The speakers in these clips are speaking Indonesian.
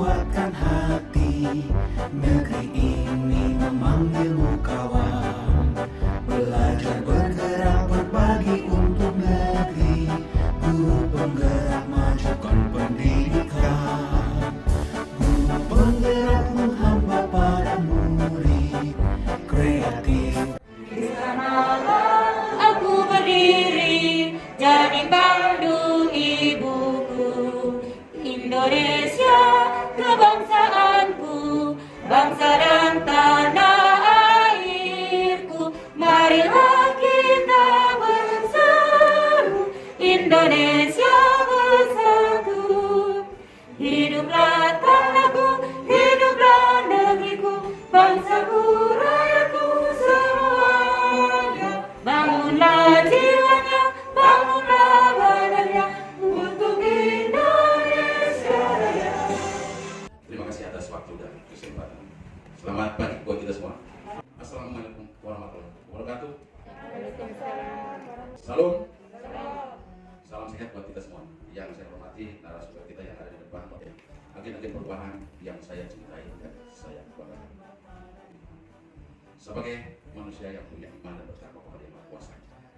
kuatkan hati. Negeri ini memanggilmu kawan. Belajar bergerak berbagi untuk negeri. Guru penggerak majukan pendidikan. Guru penggerak menghamba pada murid. Kreatif. Di sanalah aku berdiri, jadi pandu ibuku. Indonesia kebangsaanku, bangsa dan tanah airku. Marilah kita bersatu, Indonesia bersatu. Hiduplah tanahku, hiduplah negeriku, bangsaku, rakyatku semuanya. Bangunlah jiwanya, bangunlah badannya untuk Indonesia Raya. Terima kasih atas waktu dan kesempatan. Selamat pagi buat kita semua. Assalamualaikum warahmatullahi wabarakatuh. Salam. Salam sehat buat kita semua. Yang saya hormati narasumber kita yang ada di depan, agen-agen perubahan yang saya cintai dan saya banggakan. Sebagai manusia yang punya iman dan bertakwa kepada Yang Maha Kuasa,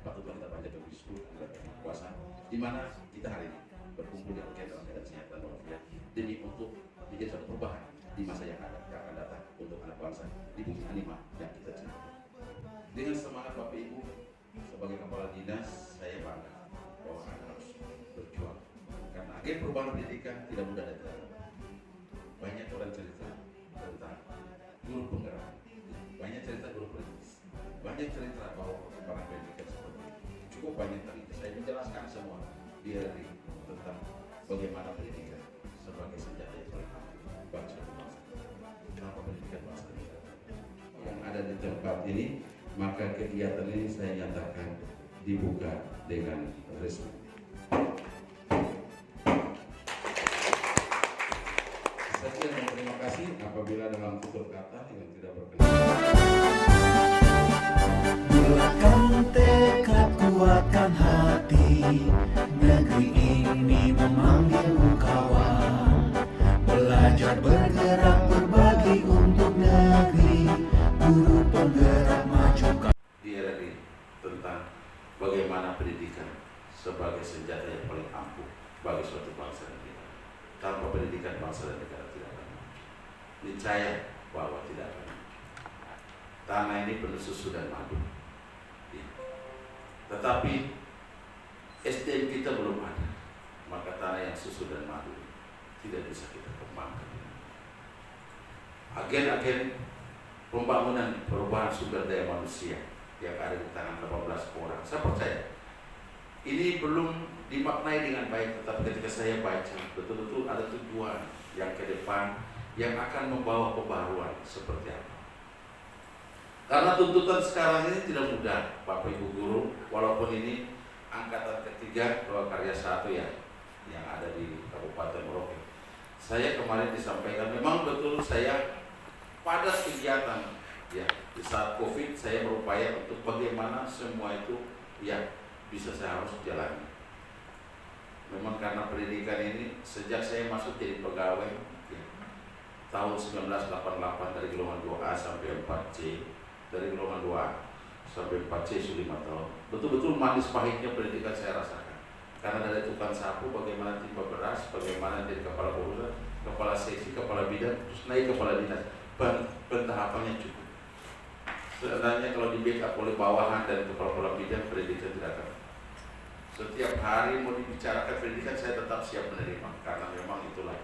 patutlah kita panjatkan bersyukur kepada Yang Maha Kuasa, di mana kita hari ini berkumpul di rangkaian dalam keadaan sehat dan walafiat demi untuk menjadi suatu perubahan di masa yang akan datang untuk anak bangsa di bumi Anima yang kita cintai. Dengan semangat Bapak Ibu sebagai kepala dinas, saya bangga bahwa Anda harus berjuang karena agen perubahan pendidikan tidak mudah dan tidak gampang. Banyak orang cerita tentang guru penggerak, banyak cerita guru perintis, banyak cerita bahwa perkembangan pendidikan seperti itu. Cukup banyak tadi saya menjelaskan semua dari tentang bagaimana pendidikan sebagai senjata yang paling ampuh bagi suatu bangsa. Kenapa pendidikan bangsa yang ada di tempat ini, maka kegiatan ini saya nyatakan dibuka dengan resmi. Sekian dan terima kasih. Apabila dalam tutur kata yang tidak berkenan, Bulatkan tekad, kuatkan hati. Negeri ini memanggilmu kawan. Belajar bergerak berbagi untuk negeri. Guru penggerak majukan. dia tadi tentang bagaimana pendidikan sebagai senjata yang paling ampuh bagi suatu bangsa dan negara. Tanpa pendidikan bangsa dan negara tidak akan maju. Niscaya bahwa tidak akan maju. Tanah ini penuh susu dan madu. Tetapi SDM kita belum ada, maka tanah yang susu dan madu tidak bisa kita kembangkan. Agen-agen pembangunan perubahan sumber daya manusia yang ada di tangan 18 orang, saya percaya ini belum dimaknai dengan baik, tetapi ketika saya baca betul-betul ada tujuan yang ke depan yang akan membawa pembaruan seperti apa. Karena tuntutan sekarang ini tidak mudah, Bapak Ibu Guru, walaupun ini angkatan ketiga Prakarya 1 ya, yang ada di Kabupaten Merauke. Saya kemarin disampaikan, memang betul saya pada kegiatan ya di saat COVID saya berupaya untuk bagaimana semua itu ya bisa saya harus jalani. Memang karena pendidikan ini sejak saya masuk jadi pegawai ya, tahun 1988 dari golongan 2A sampai 4C, dari golongan 2A sampai 4C sudah 5 tahun. Betul-betul manis pahitnya pendidikan saya rasakan. Karena dari tukang sapu, bagaimana timba beras, bagaimana jadi kepala urusan, kepala seksi, kepala bidang, terus naik kepala dinas. Pentahapannya cukup. Sebenarnya kalau di backup oleh bawahan dan kepala bidang, pendidikan tidak akan. Setiap hari mau dibicarakan pendidikan, saya tetap siap menerima karena memang itulah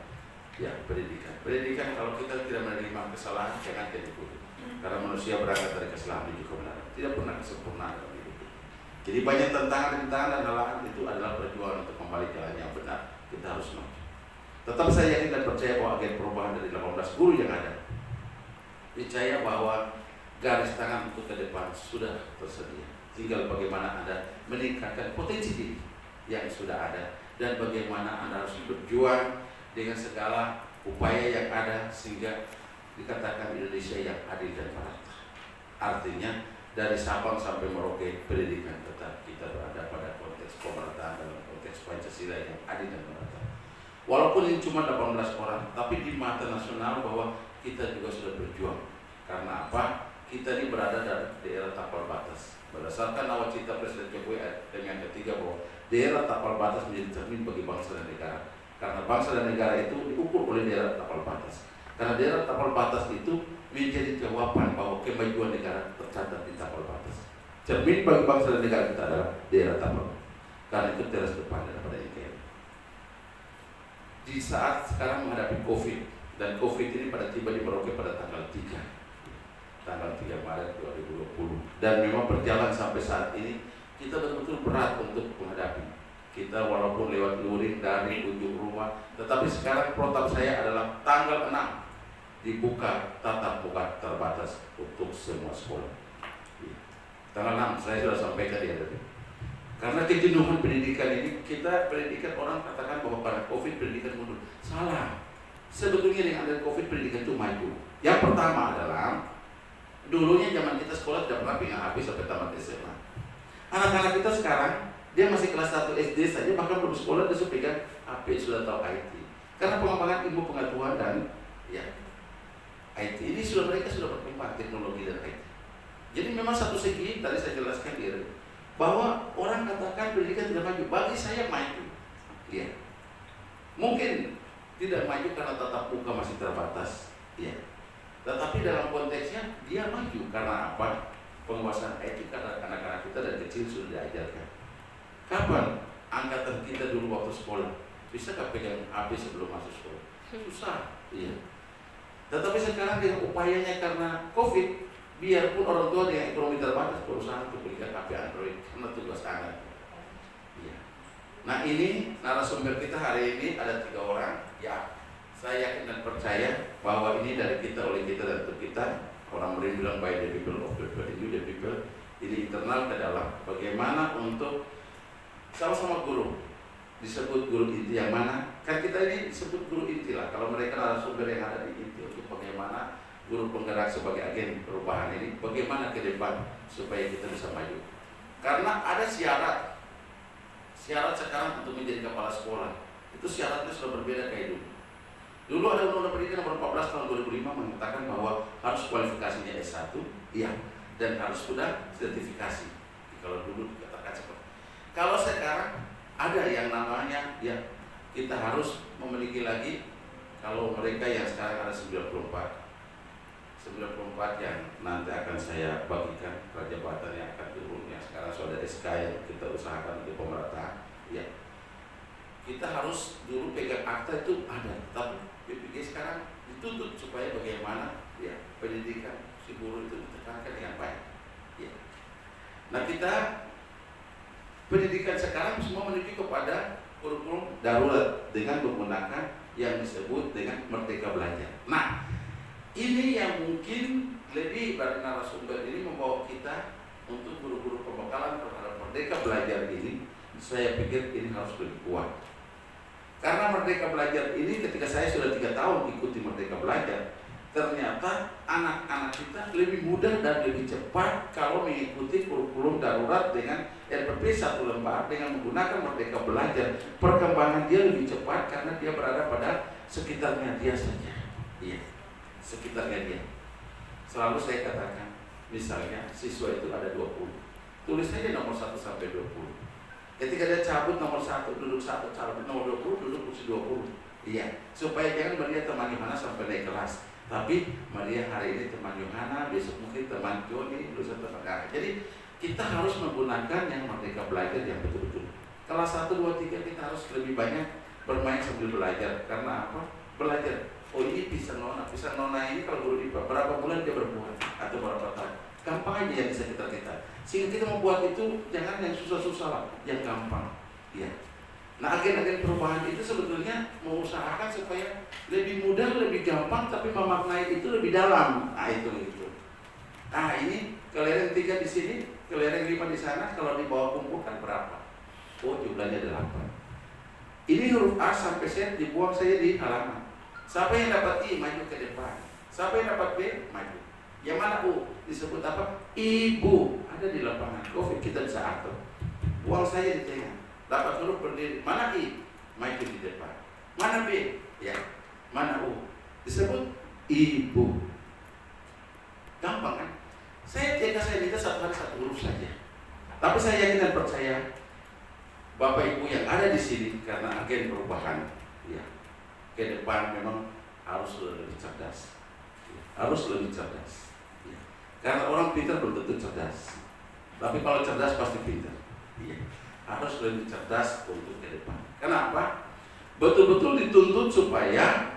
ya pendidikan. Pendidikan kalau kita tidak menerima kesalahan, jangan jadi guru. Karena manusia berangkat dari kesalahan menuju kebenaran, tidak pernah kesempurnaan dalam hidup. Jadi banyak tantangan dan halangan, itu adalah perjuangan untuk kembali jalan yang benar. Kita harus maju. Tetap saya yakin dan percaya bahwa agen perubahan dari 18 guru yang ada, percaya bahwa garis tangan untuk ke depan sudah tersedia. Tinggal bagaimana Anda meningkatkan potensi diri yang sudah ada dan bagaimana Anda harus berjuang dengan segala upaya yang ada sehingga dikatakan Indonesia yang adil dan merata. Artinya dari Sabang sampai Merauke pendidikan tetap kita berada pada konteks pemerataan dalam konteks Pancasila yang adil dan merata. Walaupun ini cuma 18 orang, tapi di mata nasional bahwa kita juga sudah berjuang. Karena apa? Kita ini berada di daerah tapal batas. Berdasarkan nawacita Presiden Jokowi yang ketiga bahwa daerah tapal batas menjadi cermin bagi bangsa dan negara. Karena bangsa dan negara itu diukur oleh daerah tapal batas. Karena daerah tapal batas itu menjadi jawaban bahwa kemajuan negara tercatat di tapal batas. Cermin bagi bangsa dan negara kita adalah daerah tapal batas. Karena itu teras depan daripada IKN. Di saat sekarang menghadapi COVID, dan COVID ini pada tiba di Merauke pada tanggal 3 Maret 2020, dan memang berjalan sampai saat ini, kita betul-betul berat untuk menghadapi. Kita walaupun lewat luring dari ujung rumah, tetapi sekarang protap saya adalah tanggal 6 dibuka tatap muka terbatas untuk semua sekolah. Tanggal 6 saya sudah sampaikan di hari. Karena kejenuhan pendidikan ini, kita pendidikan orang katakan bahwa karena COVID pendidikan mundur. Salah. Sebetulnya dengan adanya COVID pendidikan itu maju. Yang pertama adalah dulunya zaman kita sekolah tidak pernah nggak habis sampai tamat SMA. Anak-anak kita sekarang dia masih kelas 1 SD saja, bahkan belum sekolah dia sudah pegang HP, sudah tahu IT. Karena pengembangan ilmu pengetahuan dan ya IT ini mereka sudah berkembang teknologi dan IT. Jadi memang satu segi tadi saya jelaskan dia bahwa orang katakan pendidikan tidak maju, bagi saya maju. Ya. Mungkin tidak maju karena tatap muka masih terbatas, ya. Tetapi dalam konteksnya dia maju karena apa? Penguasaan IT karena anak-anak kita dari kecil sudah diajarkan. Kapan angkatan kita dulu waktu sekolah bisa nggak pegang HP sebelum masuk sekolah? Susah, iya. Tetapi sekarang dengan upayanya karena COVID, biarpun orang tua dengan ekonomi terbatas berusaha untuk berikan HP Android karena tugas anak. Ya. Nah ini narasumber kita hari ini ada 3 orang. Ya, saya yakin dan percaya bahwa ini dari kita, oleh kita dan untuk kita. Orang Melayu bilang by the people of the people, the people. Ini internal ke dalam. Bagaimana untuk sama-sama guru disebut guru inti yang mana? Kan kita ini disebut guru inti lah. Kalau mereka narasumber yang ada di inti untuk bagaimana guru penggerak sebagai agen perubahan ini, bagaimana ke depan supaya kita bisa maju. Karena ada syarat sekarang untuk menjadi kepala sekolah. Itu syaratnya sudah berbeda kayak dulu. Dulu ada Undang-Undang Pendidikan nomor 14 tahun 2005 mengatakan bahwa harus kualifikasinya S1, iya, dan harus sudah sertifikasi. Kalau dulu dikatakan seperti. Kalau sekarang ada yang namanya ya kita harus memiliki lagi, kalau mereka yang sekarang ada 94 yang nanti akan saya bagikan jabatan yang akan turun, yang sekarang sudah SK yang kita usahakan untuk pemerintah, ya kita harus dulu pegang akta itu ada, tapi BPG sekarang dituntut supaya bagaimana ya pendidikan si guru itu ditekankan dengan baik. Ya. Nah kita pendidikan sekarang semua menuju kepada kurikulum darurat dengan menggunakan yang disebut dengan Merdeka Belajar. Nah ini yang mungkin lebih dari narasumber ini membawa kita untuk guru-guru pembekalan terhadap Merdeka Belajar ini. Saya pikir ini harus lebih kuat. Karena Merdeka Belajar ini ketika saya sudah 3 tahun ikuti Merdeka Belajar, ternyata anak-anak kita lebih mudah dan lebih cepat kalau mengikuti kurikulum darurat dengan RPP 1 lembar dengan menggunakan Merdeka Belajar. Perkembangan dia lebih cepat karena dia berada pada sekitarnya dia saja. Iya, sekitarnya dia. Selalu saya katakan, misalnya siswa itu ada 20, tulis saja nomor 1 sampai 20. Ketika dia cabut nomor 1, duduk 1, cabut nomor 20, duduk kursi 20. Iya, supaya jangan Maria teman Yohana sampai naik kelas. Tapi Maria hari ini teman Yohana, besok mungkin teman Joni, lusa teman Kak. Jadi kita harus menggunakan yang Merdeka Belajar yang betul-betul. Kelas 1, 2, 3 kita harus lebih banyak bermain sambil belajar. Karena apa? Belajar. Oh ini pisang nona ini kalau guru IPA berapa bulan dia berbuat atau berapa tahun. Gampang aja yang di sekitar kita. Sehingga kita membuat itu jangan yang susah-susah lah, yang gampang. Ya. Nah agen-agen perubahan itu sebetulnya mengusahakan supaya lebih mudah, lebih gampang, tapi memaknai itu lebih dalam. Nah itu. Nah ini kelereng 3 di sini, kelereng 5 di sana, kalau dibawa kumpulkan berapa? Oh jumlahnya 8. Ini huruf A sampai Z dibuang saja di halaman. Siapa yang dapat I maju ke depan. Siapa yang dapat B maju. Yang mana U disebut apa? Ibu. Ada di lapangan COVID kita bisa atur. Buang saja di tengah. Dapat huruf berdiri. Mana I? Maju di depan. Mana B? Ya. Mana U? Disebut ibu. Gampang kan? Saya minta satu hari satu huruf saja. Tapi saya yakin dan percaya Bapak Ibu yang ada di sini karena agen perubahan, ya, ke depan memang harus lebih cerdas, ya, harus lebih cerdas. Ya. Karena orang pintar belum tentu cerdas, tapi kalau cerdas pasti pintar. Ya. Harus lebih cerdas untuk ke depan. Kenapa? Betul-betul dituntut supaya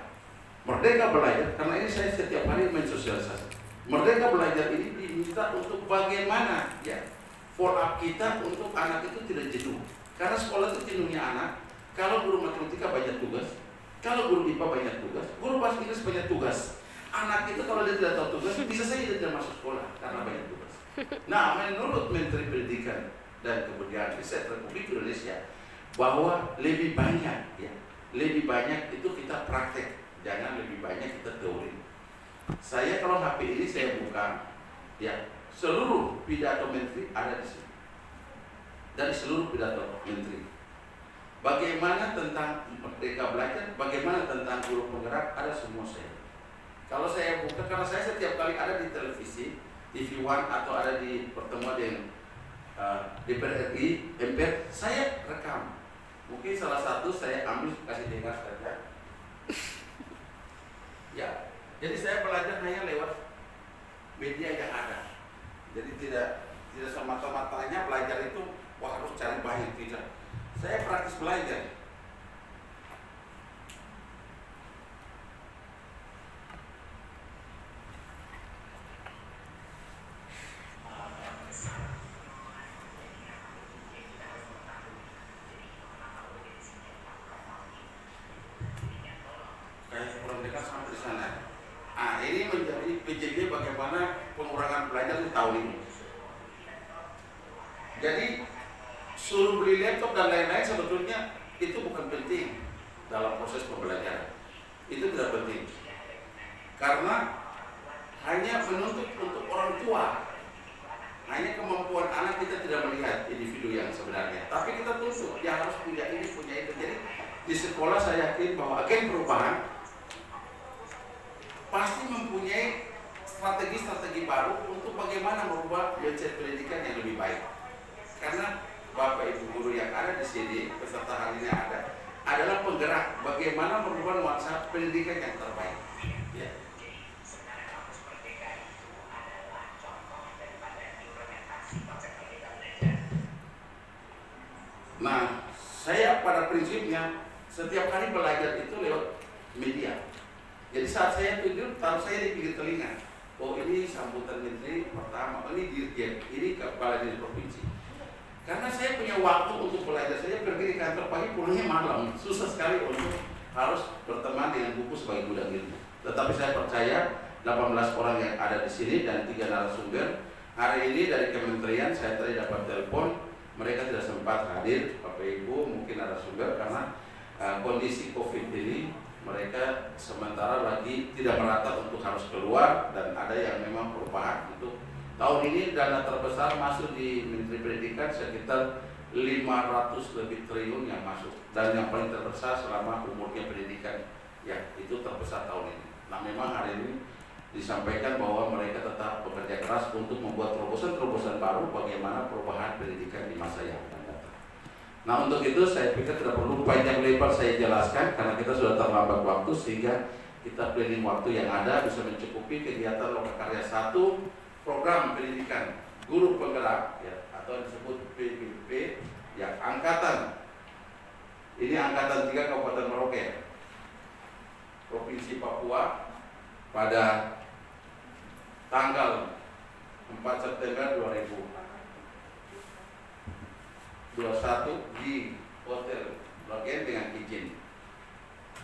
merdeka belajar. Karena ini saya setiap hari mensosialisasi. Merdeka belajar ini diminta untuk bagaimana, ya, follow up kita untuk anak itu tidak jenuh. Karena sekolah itu jenuhnya anak. Kalau guru matematika banyak tugas, kalau guru IPA banyak tugas, guru bahasa Inggris banyak tugas. Anak itu kalau dia tidak tahu tugas, bisa saja dia tidak masuk sekolah karena banyak tugas. Nah, menurut Menteri Pendidikan dan Kebudayaan Riset Republik Indonesia, bahwa lebih banyak, ya, lebih banyak itu kita praktek, jangan lebih banyak kita teori. Saya kalau HP ini saya buka, ya, seluruh pidato Menteri ada di sini. Dari seluruh pidato Menteri. Bagaimana tentang merdeka belajar, bagaimana tentang guru penggerak, ada semua saya. Kalau saya buka, karena saya setiap kali ada di televisi, TV One atau ada di pertemuan dengan DPR RI, MPR, saya rekam. Mungkin salah satu saya ambil kasih dengar saja. Ya, jadi saya belajar hanya lewat media yang ada. Jadi tidak semata-matanya belajar itu wah harus cari banyak, tidak. Saya praktis belajar. Kayak kurang dekat sampai di sana. Ini menjadi PJJ bagaimana pengurangan belajar di tahun ini. Jadi suruh beli laptop dan lain-lain sebetulnya itu bukan penting dalam proses pembelajaran. Itu tidak penting. Karena hanya menuntut untuk orang tua. Hanya kemampuan anak kita tidak melihat individu yang sebenarnya. Tapi kita tuntut, dia harus punya ini, punya itu. Jadi di sekolah saya yakin bahwa agen perubahan pasti mempunyai strategi-strategi baru untuk bagaimana merubah mindset pendidikan yang lebih baik. Karena Bapak Ibu guru yang ada di sini, peserta hari ini adalah penggerak bagaimana merubah nuansa pendidikan yang terbaik. Ya. Nah, saya pada prinsipnya setiap hari belajar itu lewat media. Jadi saat saya tidur, taruh saya di pinggir telinga. Oh, ini sambutan menteri pertama, ini dirjen, ini kepala dinas provinsi. Karena saya punya waktu untuk belajar, saya pergi di kantor pagi, pulangnya malam. Susah sekali untuk harus berteman dengan buku sebagai gudang ilmu. Tetapi saya percaya 18 orang yang ada di sini dan 3 narasumber. Hari ini dari kementerian saya tadi dapat telepon, mereka tidak sempat hadir, Bapak Ibu mungkin narasumber karena kondisi COVID ini mereka sementara lagi tidak merata untuk harus keluar dan ada yang memang perubahan untuk tahun ini dana terbesar masuk di Menteri Pendidikan sekitar 500 lebih triliun yang masuk dan yang paling terbesar selama umurnya pendidikan ya itu terbesar tahun ini. Nah memang hari ini disampaikan bahwa mereka tetap bekerja keras untuk membuat terobosan-terobosan baru bagaimana perubahan pendidikan di masa yang akan datang. Nah untuk itu saya pikir tidak perlu panjang lebar saya jelaskan karena kita sudah terlambat waktu sehingga kita planning waktu yang ada bisa mencukupi kegiatan Lokakarya 1 program pendidikan guru penggerak ya, atau yang disebut PPP ya angkatan ini angkatan 3 Kabupaten Merauke Provinsi Papua pada tanggal 4 September 2021 di Hotel Logen dengan izin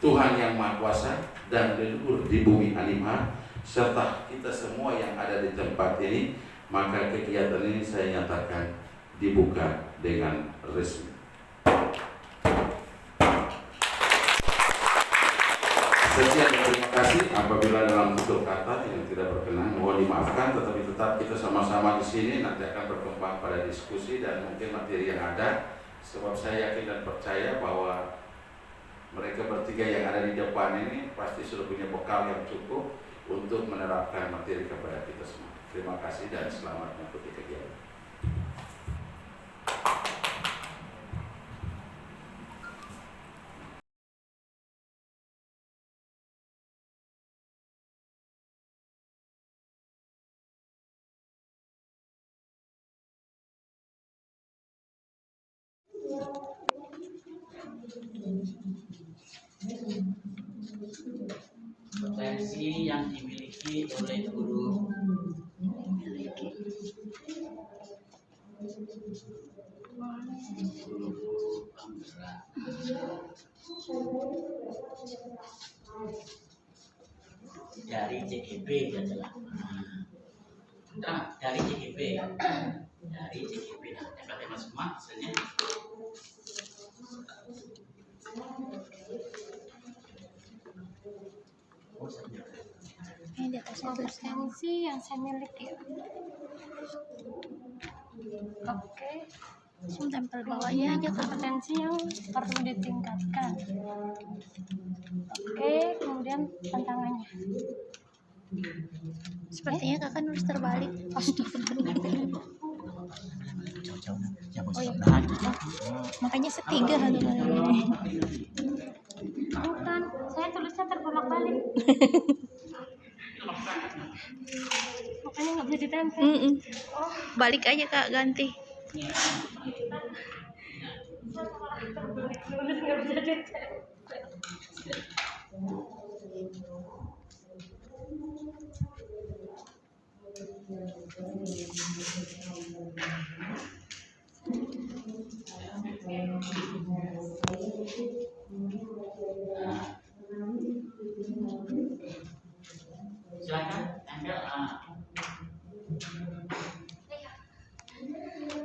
Tuhan Yang Maha Kuasa dan leluhur di bumi Animha serta kita semua yang ada di tempat ini, maka kegiatan ini saya nyatakan dibuka dengan resmi. Sekian dan terima kasih. Apabila dalam tutur kata yang tidak berkenan mohon dimaafkan, tetapi tetap kita sama-sama di sini nanti akan berkembang pada diskusi dan mungkin materi yang ada. Sebab saya yakin dan percaya bahwa Mereka bertiga yang ada di depan ini pasti sudah punya bekal yang cukup untuk menerapkan materi kepada kita semua. Terima kasih dan selamat mengikuti kegiatan. Potensi yang dimiliki oleh guru penggerak dari CGP adalah dari CGP nah tema semua hasilnya Ini di atas kompetensi yang saya miliki. Oke, tempel bawahnya aja kompetensi yang perlu ditingkatkan. Oke, kemudian tantangannya. Sepertinya kakak nulis terbalik. Astagfirullah. Oh iya. Makanya setiga ini. Bukan, saya tulisnya terbolak-balik. Makanya nggak bisa ditempel. Oh. Balik aja Kak, ganti. Nulis nggak bisa ditempel. silakan ambil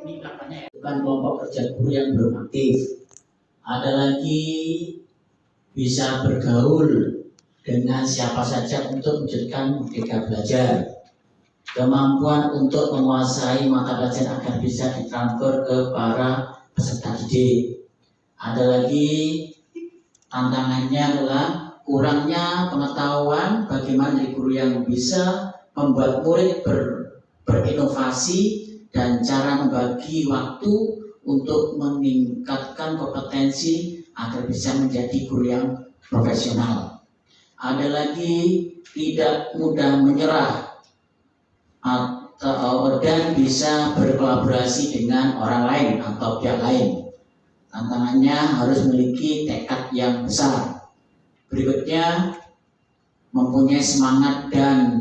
ini katanya ya. Bukan kelompok kerja guru yang belum aktif. Ada lagi bisa bergaul dengan siapa saja untuk menjadikan merdeka belajar. Kemampuan untuk menguasai mata pelajaran agar bisa ditransfer ke para peserta didik. Ada lagi tantangannya adalah kurangnya pengetahuan bagaimana dari guru yang bisa membuat murid berinovasi dan cara membagi waktu untuk meningkatkan kompetensi agar bisa menjadi guru yang profesional. Ada lagi tidak mudah menyerah dan bisa berkolaborasi dengan orang lain atau pihak lain. Tantangannya harus memiliki tekad yang besar. Berikutnya, mempunyai semangat dan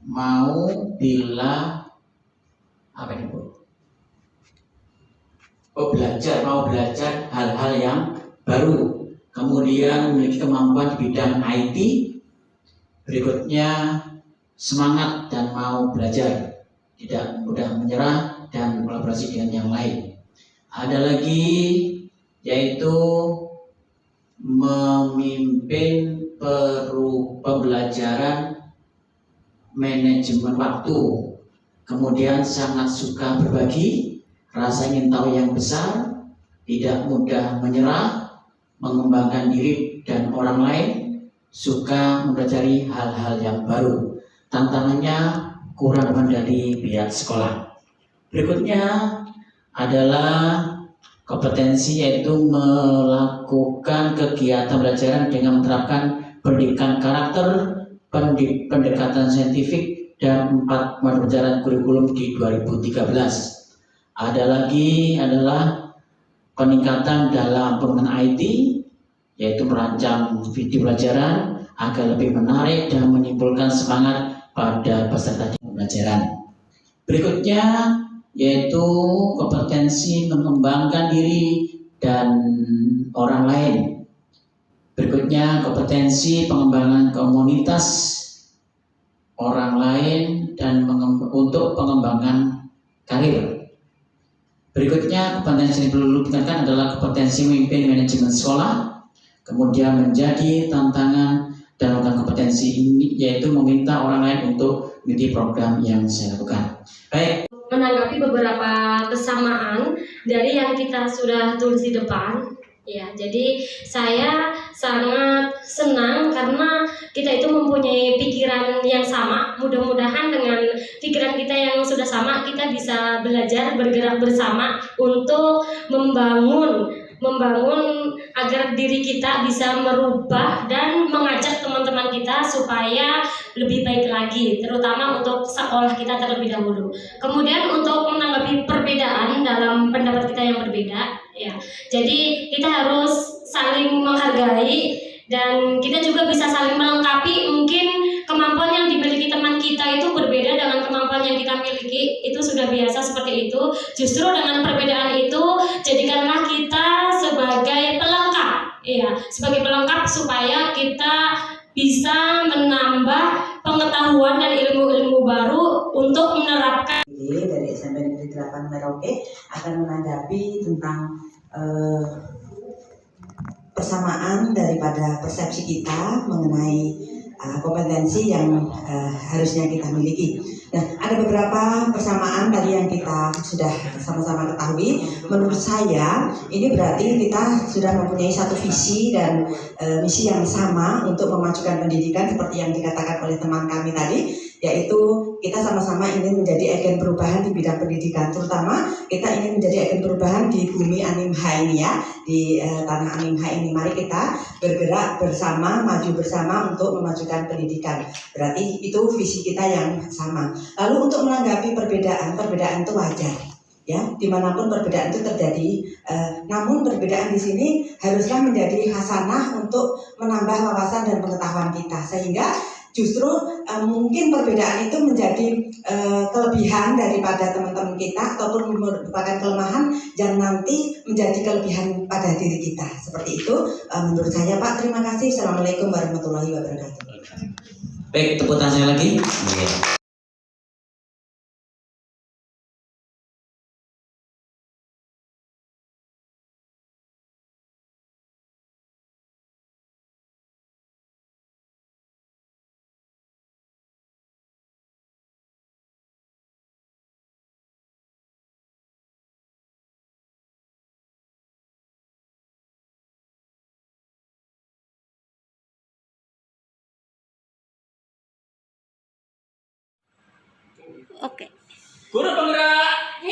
mau belajar hal-hal yang baru. Kemudian memiliki kemampuan di bidang IT. Berikutnya, semangat dan mau belajar, tidak mudah menyerah dan kolaborasi dengan yang lain. Ada lagi yaitu memimpin pembelajaran manajemen waktu, kemudian sangat suka berbagi, rasa ingin tahu yang besar, tidak mudah menyerah, mengembangkan diri dan orang lain, suka mempelajari hal-hal yang baru. Tantangannya kurang dari pihak sekolah. Berikutnya adalah kompetensi yaitu melakukan kegiatan pembelajaran dengan menerapkan pendidikan karakter, pendekatan saintifik, dan 4 mata pelajaran kurikulum di 2013. Ada lagi adalah peningkatan dalam penggunaan IT, yaitu merancang video pelajaran agar lebih menarik dan menimbulkan semangat pada peserta pembelajaran. Berikutnya yaitu kompetensi mengembangkan diri dan orang lain. Berikutnya kompetensi pengembangan komunitas orang lain dan untuk pengembangan karir. Berikutnya kompetensi yang perlu ditingkatkan adalah kompetensi memimpin manajemen sekolah. Kemudian menjadi tantangan dalam kompetensi ini yaitu meminta orang lain untuk mengikuti program yang saya lakukan. Baik. Menanggapi beberapa kesamaan dari yang kita sudah tulis di depan, Ya, jadi saya sangat senang karena kita itu mempunyai pikiran yang sama. Mudah-mudahan dengan pikiran kita yang sudah sama, kita bisa belajar bergerak bersama untuk membangun agar diri kita bisa merubah dan mengajak teman-teman kita supaya lebih baik lagi, terutama untuk sekolah kita terlebih dahulu. Kemudian untuk menanggapi perbedaan dalam pendapat kita yang berbeda, ya. Jadi kita harus saling menghargai dan kita juga bisa saling melengkapi. Mungkin kemampuan yang dimiliki teman kita itu berbeda dengan kemampuan yang kita miliki, itu sudah biasa seperti itu. Justru dengan perbedaan itu jadikanlah kita sebagai pelengkap, ya, sebagai pelengkap supaya kita bisa menambah pengetahuan dan ilmu-ilmu baru untuk menerapkan. Dari SMP Negeri 8 Merauke akan menanggapi tentang persamaan daripada persepsi kita mengenai kompetensi yang harusnya kita miliki. Nah, ada beberapa persamaan tadi yang kita sudah sama-sama ketahui. Menurut saya, ini berarti kita sudah mempunyai satu visi dan misi yang sama untuk memajukan pendidikan seperti yang dikatakan oleh teman kami tadi, yaitu kita sama-sama ingin menjadi agen perubahan di bidang pendidikan. Terutama kita ingin menjadi agen perubahan di bumi Animha ini, ya, di tanah Animha ini. Mari kita bergerak bersama, maju bersama untuk memajukan pendidikan. Berarti itu visi kita yang sama. Lalu untuk menanggapi perbedaan itu wajar, ya, dimanapun perbedaan itu terjadi. Namun perbedaan di sini haruslah menjadi hasanah untuk menambah wawasan dan pengetahuan kita, sehingga justru mungkin perbedaan itu menjadi kelebihan daripada teman-teman kita ataupun merupakan kelemahan yang nanti menjadi kelebihan pada diri kita. Seperti itu menurut saya, Pak. Terima kasih. Assalamualaikum warahmatullahi wabarakatuh. Baik, tepuk tangan saya lagi. Oke. Guru penggerak.